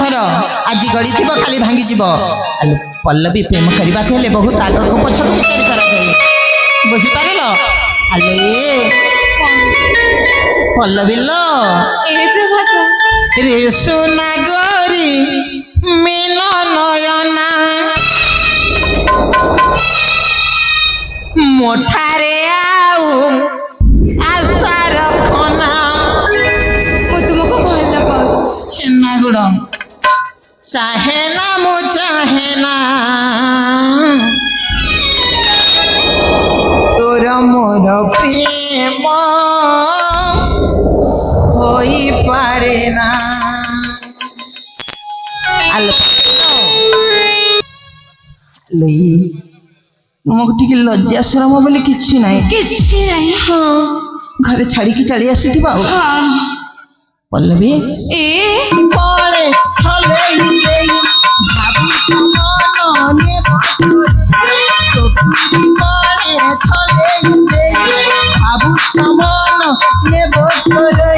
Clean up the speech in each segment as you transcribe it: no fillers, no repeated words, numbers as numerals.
घर आज गड़ी थी खाली भांगी जीव आलो पल्लवी प्रेम करने हेले बहुत आग को पछ विचार करा बुझीपार आले पल्लवी लो रे सोना गोरी मिलन नयना मोठारे आउ आशा रखना तुमको भल पाऊँ छेना गुड़ चाहे ना मु चाहे ना तोर मोर प्रेम होई पारे ना आलो लई तुमको टिके लज्जा शरम बोले किछि नहीं हाँ घरे छाड़ी की चली आसी थी बाबू हाँ पल्लवी ए पळे छले भाबु मनने पळे छले भाबु मनने बोतरे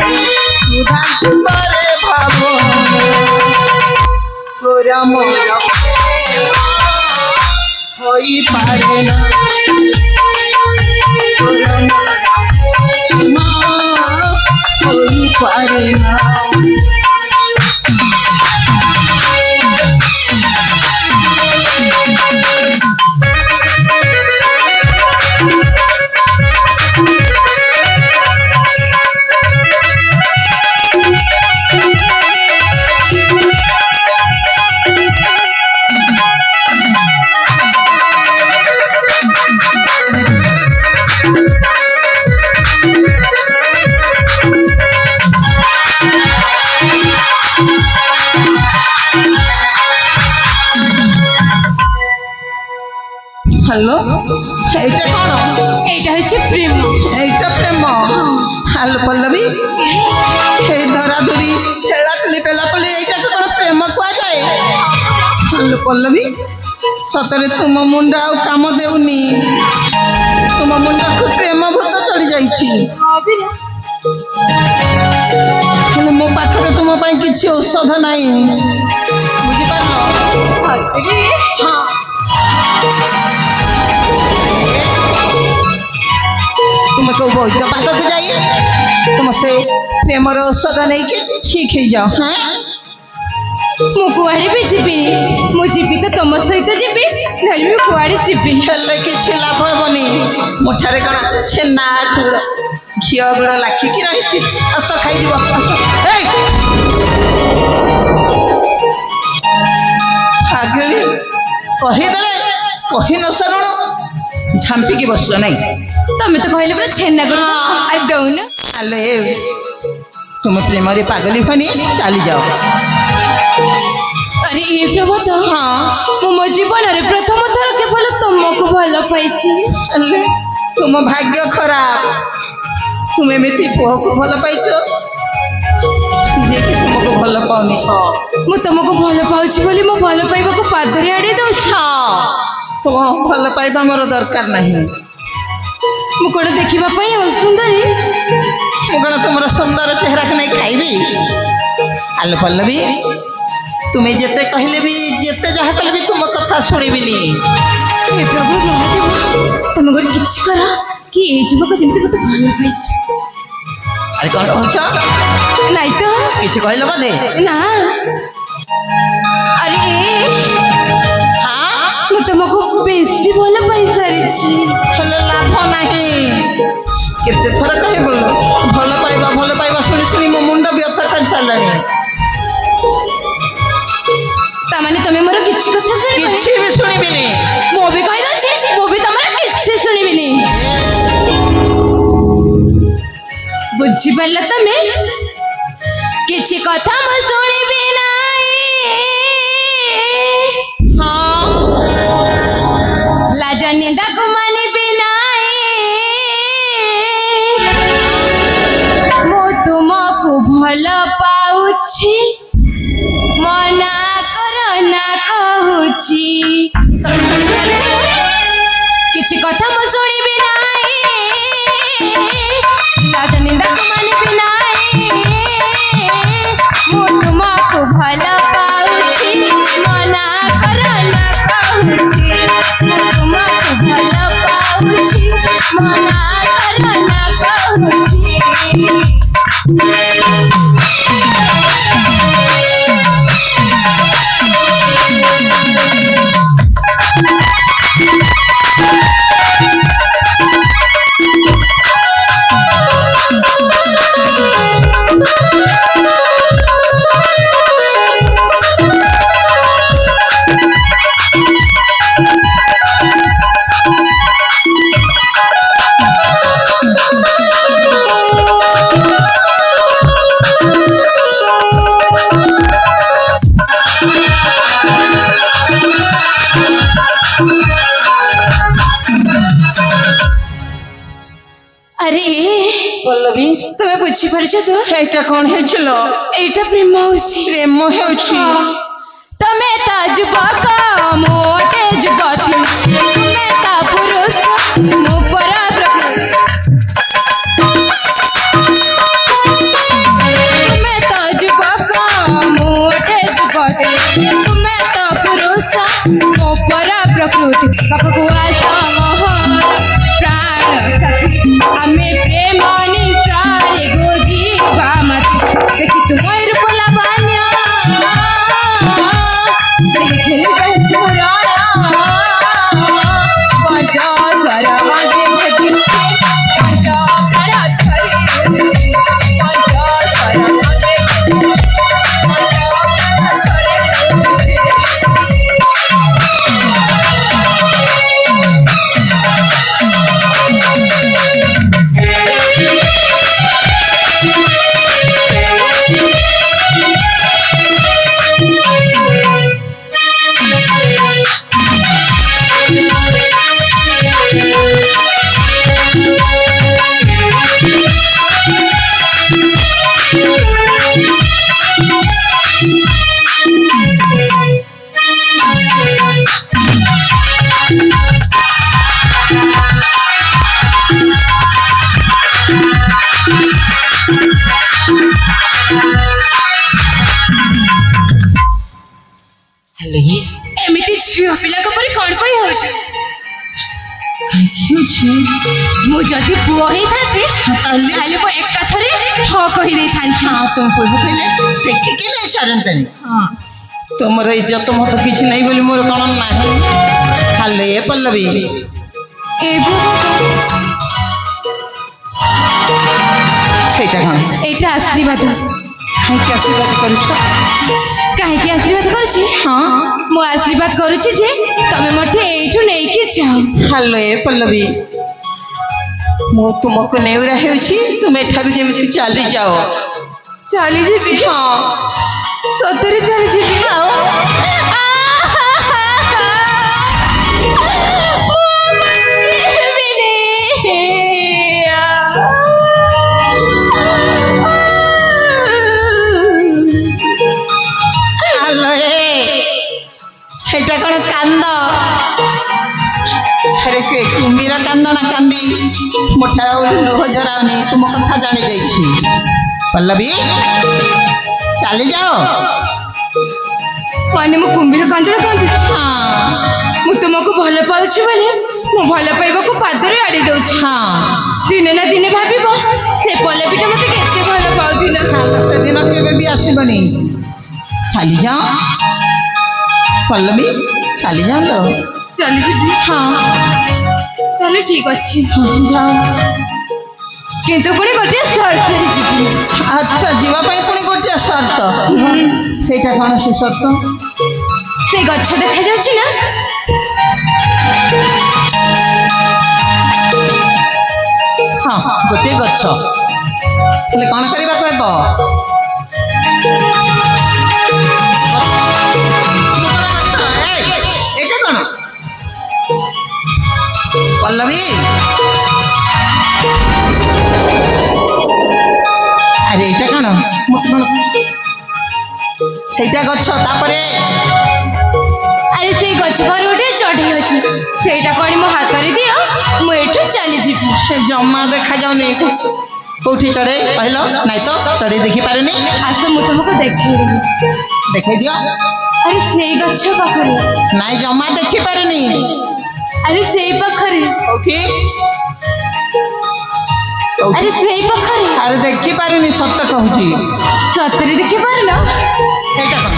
सुधा सुतरे भाबो तोरा मोर होई पारे ना तोरा मोर होई पारे ना हेलो এইটা কোন এইটা হচ্ছে প্রেম এইটা প্রেম হ্যালো পল্লবী এই ধরাধরি ঠেলাঠেলি পেলাপলি এইটাকে কোন প্রেম কুয়া যায় হ্যালো পল্লবী সতরে তুম মুন্ডা আর কাম দেউনি তুম মুন্ডাକୁ প্রেম ভূত চড়ি যাইছি ହେଲେ ମୋ ପାଖରେ ତୁମ ପାଇଁ କିଛି ଔଷଧ ନାହିଁ ବୁଝିପାରିଲ ହଁ तुम कौ वैद्य पाखक जाई तुम से प्रेमर औषध नहीं के ठीक हो जाओ हाँ मु कुआड़े भी जीवी मु जीवी तो तुम सहित जीवी नहले मु कुआड़े जीवी हेले किछि लाभ हेबनी मोठारे कण छेना गुड़ घी गुड़ लाखिकी रही आस खाई पागली कहीदेले कही न सरुण झांपिकी बस नहीं तमें तो कहले पूरा छेना गुड़ आ दउन अले तुम प्रेम रे पागली फनी चली जाओ अरे ये प्रभु तो हाँ मु मो जीवन रे प्रथम थर केवल तुमको भल पाइछि अले तुम भाग्य खराब तुम एमती पुह को भल पाइछ जे कि तुमको भल पाउनी मु तुमको भल पाउछि बोली मो भल पाइबा को पादरे आडे दउछ तुम भल पाइबा मोर दरकार नहीं मु कोन देखिबा पई सुंदरी मुगण तुमरा सुंदर चेहरा के नहीं खाइबी आलो पल्लवी तुम्हें जेते कहले भी जेते जहा कहले भी तुम कथा सुनिबिनी हे प्रभु महादेव तुम गोर किछ करा कि ए जुबक जेमते मते भल पाइछ अरे कौन कहछ नहीं तो किछ कहले बदे ना अरे हां मु तुमको बेसी भल पाइ सारी छी हेले लाभ नहीं केते थर कहे बोलो भल पाइबा सुनी सुनी मो मुंड व्यथा कर सालानी ता माने तमे मोर किछ कथा सुनि किछ भी सुनिबिनी मो भी कहि दछि मो भी तमरा किछ सुनिबिनी बुझी पल्ला तमे किछ कथा मो सुनिबी नाही हां लाज निंदा को मानिबी नाही मो तुमको भल पाउछि मना कर ना कहूछि किछि कथा मो सुनिबी नाही लाज निंदा को मानिबी नाही मो तुम আরে পল্লবী তুমি বুঝিপারছ তো এইটা কোন হয়েছিল? এইটা প্রেম হଉଛି প্রেম ହେଉଛି। ତମେ ତା ଯୁବକ ମୋଟେ ଯୁବତୀ ତୁମେ ତା ପୁରୁଷ ମୁଁ ପରା ପ୍ରକୃତି ତୁମେ ତ ଯୁବକ ମୋଟେ ଯୁବତୀ ତୁମେ ତ ପୁରୁଷ ମୋ ପରା ପ୍ରକୃତି ପାଖକୁ ଆସ ମୋହ ପ୍ରାଣ ସାଥୀ ଆମେ ପ୍ରେମ ନିଶାରେ ଗୋଜିବା ମାତି ଦେଖି ତୁମର ଲାବଣ୍ୟ ଦେଖିଲି ସ୍ମରଣ ପଞ୍ଚ ସ୍ୱର ମধ্যে ভেদিছে পঞ্চ প্রাণ ধরে পঞ্চ স্বর মধ্যে পঞ্চ প্রাণ ধরে ହେଲେ ଏମିତି ଝିଅ ପିଲାଙ୍କ ପରି କଣ ପାଇଁ ହଉଛି? ହେଉଛି ମୁଁ ଯଦି ପୁଅ ହେଇଥାନ୍ତି ତାହେଲେ ମୁଁ ଏକାଥରେ ହଁ କହିଦେଇଥାନ୍ତି। ହଁ ତୁମ କହିଲେ ଦେଖିଲେ ସାରନ୍ତାଣି। ହଁ ତୁମର ଇଜ୍ଜତ ମତ କିଛି ନାହିଁ ବୋଲି ମୋର କ'ଣ ନାହିଁ। ହେଲେ ପଲ୍ଲବୀ ଏ ସେଇଟା କ'ଣ? ଏଇଟା ଆଶୀର୍ବାଦ। କାହିଁକି ଆଶୀର୍ବାଦ କରୁଛ? କାହିଁକି ଆଶୀର୍ବାଦ କରୁଛି? ହଁ ମୁଁ ଆଶୀର୍ବାଦ କରୁଛି ଯେ ତମେ ମତେ ଏଇଠୁ ନେଇକି ଯାଅ। ହେଲେ ପଲ୍ଲବୀ ମୁଁ ତୁମକୁ ନେଉରା ହେଉଛି ତୁମେ ଏଠାରୁ ଯେମିତି ଚାଲିଯାଅ। ଚାଲିଯିବି? ହଁ ସତରେ ଚାଲିଯିବି? ଆଉ এটা কোন কান্দ? আরে কে কুমির কান্দ না কান্দি মোটা লুহ ঝরাওনি তুম কথা জানি যাইছি। পল্লবী চালি যাও। ମାନେ ମୁଁ କୁମ୍ଭୀର କାନ୍ଦୁଣ କାନ୍ଦୁଛି? ହଁ ମୁଁ ତୁମକୁ ଭଲ ପାଉଛି ବୋଲି ମୁଁ ଭଲ ପାଇବାକୁ ପାଦରେ ଆଡି ଦଉଛି। ହଁ ଦିନେ ନା ଦିନେ ଭାବିବ ସେ ପଲ୍ଲବୀଟା ମତେ କେତେ ଭଲ ପାଉଥିଲା। ଚାଲ ସେଦିନ କେବେ ବି ଆସିବନି। ଚାଲି ଯାଅ ପଲ୍ଲବୀ ଚାଲି ଯାଆନ୍ତୁ। ଚାଲିଯିବି? ହଁ ତାହେଲେ ଠିକ ଅଛି, ଯାଅ। କିନ୍ତୁ ପୁଣି ଗୋଟିଏ ସର୍ତ୍ତରେ ଯିବି। ଆଚ୍ଛା ଯିବା ପାଇଁ ପୁଣି ଗୋଟିଏ ସର୍ତ୍ତ? ସେଇଟା କ'ଣ ସେ ସର୍ତ୍ତ? ସେ ଗଛ ଦେଖାଯାଉଛି ନା? ହଁ ଗୋଟିଏ ଗଛ। ହେଲେ କ'ଣ କରିବାକୁ ହେବ? ଏଇଟା କ'ଣ ପଲ୍ଲବୀ? ଆରେ ଏଇଟା କ'ଣ? ସେଇଟା ଗଛ। ତାପରେ ଆରେ ସେଇ ଗଛ ପାଖରେ ଗୋଟେ ଚଢ଼େଇ ଅଛି, ସେଇଟା କରି ମୋ ହାତରେ ଦିଅ, ମୁଁ ଏଠୁ ଚାଲିଯିବି। ସେ ଜମା ଦେଖାଯାଉନି। କୋଉଠି ଚଢ଼େଇ କହିଲ? ନାଇଁ ତ ଚଢ଼େଇ ଦେଖିପାରୁନି। ଆସ ମୁଁ ତମକୁ ଦେଖେଇଦେବି। ଦେଖେଇ ଦିଅ। ଆରେ ସେଇ ଗଛ ପାଖରେ। ନାଇଁ ଜମା ଦେଖିପାରୁନି। ଆରେ ସେଇ ପାଖରେ। କୋଉଠି ଆରେ ସେଇ ପାଖରେ ଆରେ ଦେଖିପାରୁନି ସତ କହୁଛି। ସତରେ ଦେଖିପାରୁନ? ଏଇଟା କଣ?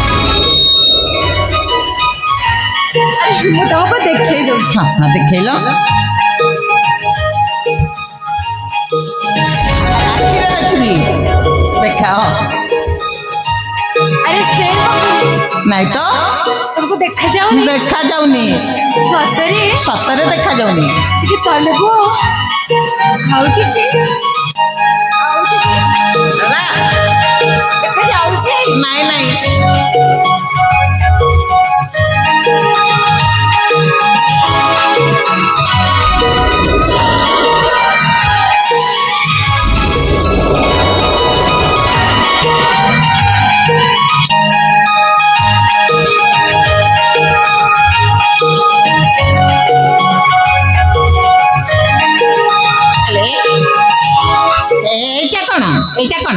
ଆରେ ମୁଁ ତମକୁ ଦେଖେଇ ଦଉଛି। ହଁ ହଁ ଦେଖେଇଲ। ଆଖିରେ ଦେଖିବି। ଦେଖାଅ। ଆରେ ସେ ପାଖରେ ନାଇଁ ତ ତମକୁ ଦେଖାଯାଉନି? ଦେଖାଯାଉନି। ସତରେ? ସତରେ ଦେଖାଯାଉନି। ଟିକେ ତଳକୁ ଆଉ ଟିକେ ହେଲା? ଦେଖାଯାଉଛି? ନାଇଁ ନାଇଁ